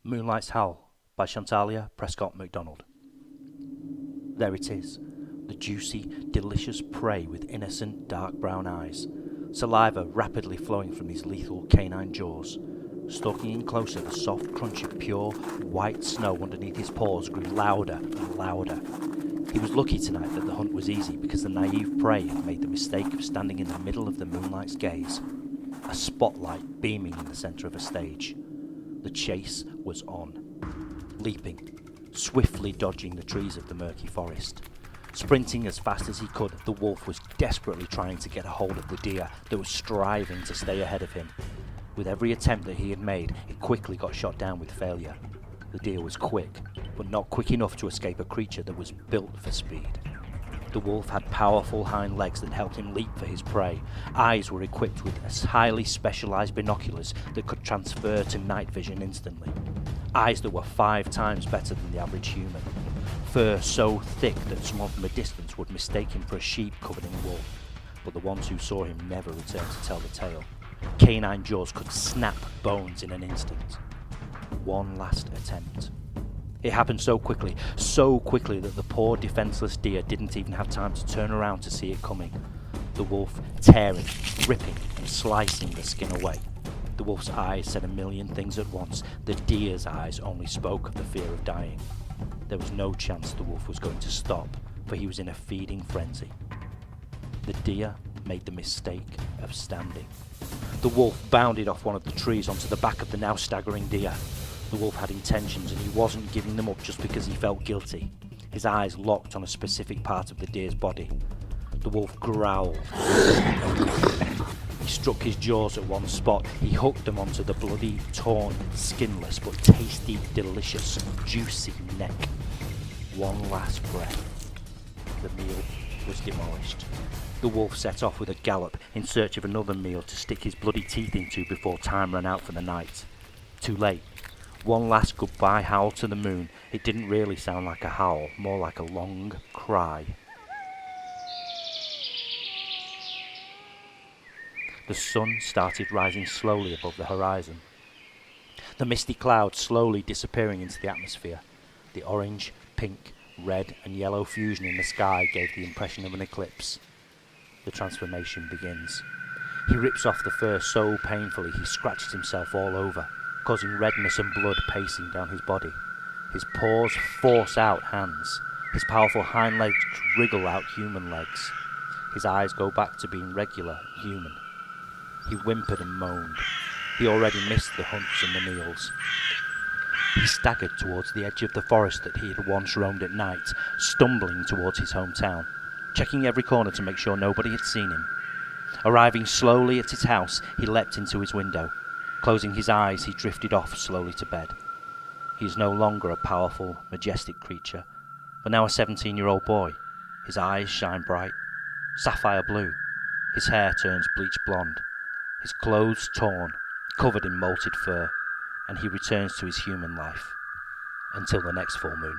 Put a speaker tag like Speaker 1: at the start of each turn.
Speaker 1: Moonlight's Howl by Shantahlia Prescott MacDonald. There it is, the juicy, delicious prey with innocent, dark brown eyes, saliva rapidly flowing from these lethal canine jaws. Stalking in closer, the soft crunch of pure, white snow underneath his paws grew louder and louder. He was lucky tonight that the hunt was easy because the naive prey had made the mistake of standing in the middle of the moonlight's gaze, a spotlight beaming in the centre of a stage. The chase was on. Leaping, swiftly dodging the trees of the murky forest. Sprinting as fast as he could, the wolf was desperately trying to get a hold of the deer that was striving to stay ahead of him. With every attempt that he had made, it quickly got shot down with failure. The deer was quick, but not quick enough to escape a creature that was built for speed. The wolf had powerful hind legs that helped him leap for his prey. Eyes were equipped with highly specialised binoculars that could transfer to night vision instantly. Eyes that were 5 times better than the average human. Fur so thick that someone from a distance would mistake him for a sheep covered in wool. But the ones who saw him never returned to tell the tale. Canine jaws could snap bones in an instant. One last attempt. It happened so quickly that the poor defenceless deer didn't even have time to turn around to see it coming. The wolf tearing, ripping and slicing the skin away. The wolf's eyes said a million things at once. The deer's eyes only spoke of the fear of dying. There was no chance the wolf was going to stop, for he was in a feeding frenzy. The deer made the mistake of standing. The wolf bounded off one of the trees onto the back of the now staggering deer. The wolf had intentions and he wasn't giving them up just because he felt guilty. His eyes locked on a specific part of the deer's body. The wolf growled. He struck his jaws at one spot. He hooked them onto the bloody, torn, skinless but tasty, delicious, juicy neck. One last breath. The meal was demolished. The wolf set off with a gallop in search of another meal to stick his bloody teeth into before time ran out for the night. Too late. One last goodbye howl to the moon. It didn't really sound like a howl, more like a long cry. The sun started rising slowly above the horizon. The misty clouds slowly disappearing into the atmosphere. The orange, pink, red and yellow fusion in the sky gave the impression of an eclipse. The transformation begins. He rips off the fur so painfully he scratches himself all over, causing redness and blood pacing down his body. His paws force out hands. His powerful hind legs wriggle out human legs. His eyes go back to being regular, human. He whimpered and moaned. He already missed the hunts and the meals. He staggered towards the edge of the forest that he had once roamed at night, stumbling towards his hometown, checking every corner to make sure nobody had seen him. Arriving slowly at his house, he leapt into his window. Closing his eyes, he drifted off slowly to bed. He is no longer a powerful, majestic creature, but now a 17-year-old boy. His eyes shine bright, sapphire blue. His hair turns bleach blonde. His clothes torn, covered in molted fur, and he returns to his human life. Until the next full moon.